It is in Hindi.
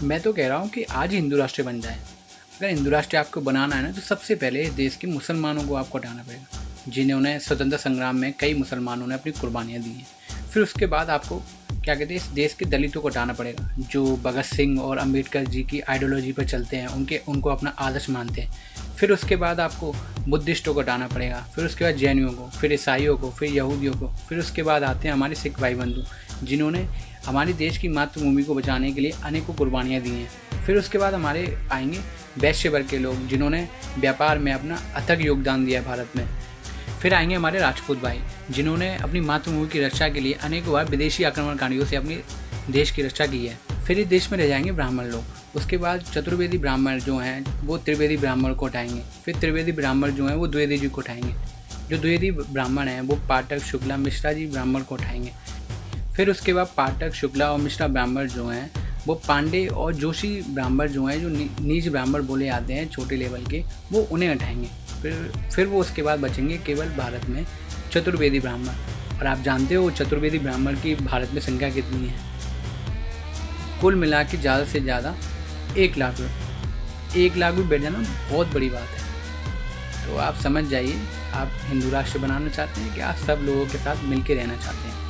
मैं तो कह रहा हूँ कि आज ही हिंदू राष्ट्र बन जाए। अगर हिंदू राष्ट्र आपको बनाना है ना, तो सबसे पहले इस देश के मुसलमानों को आपको हटाना पड़ेगा, जिन्होंने स्वतंत्रता संग्राम में कई मुसलमानों ने अपनी कुर्बानियाँ दी हैं। फिर उसके बाद आपको क्या कहते हैं, इस देश के दलितों को हटाना पड़ेगा, जो भगत सिंह और अंबेडकर जी की आइडियोलॉजी पर चलते हैं, उनको अपना आदर्श मानते हैं। फिर उसके बाद आपको बुद्धिस्टों को हटाना पड़ेगा, फिर उसके बाद जैनियों को, फिर ईसाइयों को, फिर यहूदियों को। फिर उसके बाद आते हैं हमारे सिख भाई बंधु, जिन्होंने हमारे देश की मातृभूमि को बचाने के लिए अनेकों कुर्बानियाँ दी हैं। फिर उसके बाद हमारे आएंगे वैश्य वर्ग के लोग, जिन्होंने व्यापार में अपना अथक योगदान दिया है भारत में। फिर आएंगे हमारे राजपूत भाई, जिन्होंने अपनी मातृभूमि की रक्षा के लिए अनेकों बार विदेशी आक्रमणकारियों से अपने देश की रक्षा की है। फिर इस देश में रह जाएंगे ब्राह्मण लोग। उसके बाद चतुर्वेदी ब्राह्मण जो हैं वो त्रिवेदी ब्राह्मण को उठाएंगे। फिर त्रिवेदी ब्राह्मण जो हैं वो द्विवेदी जी को उठाएंगे। जो द्विवेदी ब्राह्मण हैं वो पाठक, शुक्ला, मिश्रा जी ब्राह्मण को उठाएंगे। फिर उसके बाद पाठक, शुक्ला और मिश्रा ब्राह्मण जो हैं वो पांडे और जोशी ब्राह्मण जो हैं, जो नीच ब्राह्मण बोले जाते हैं छोटे लेवल के, वो उन्हें हटाएंगे। फिर वो उसके बाद बचेंगे केवल भारत में चतुर्वेदी ब्राह्मण। और आप जानते हो चतुर्वेदी ब्राह्मण की भारत में संख्या कितनी है? कुल मिला के ज़्यादा से ज़्यादा 1 लाख। 1 लाख भी बैठ जाना बहुत बड़ी बात है। तो आप समझ जाइए, आप हिंदू राष्ट्र बनाना चाहते हैं कि आप सब लोगों के साथ मिल के रहना चाहते हैं।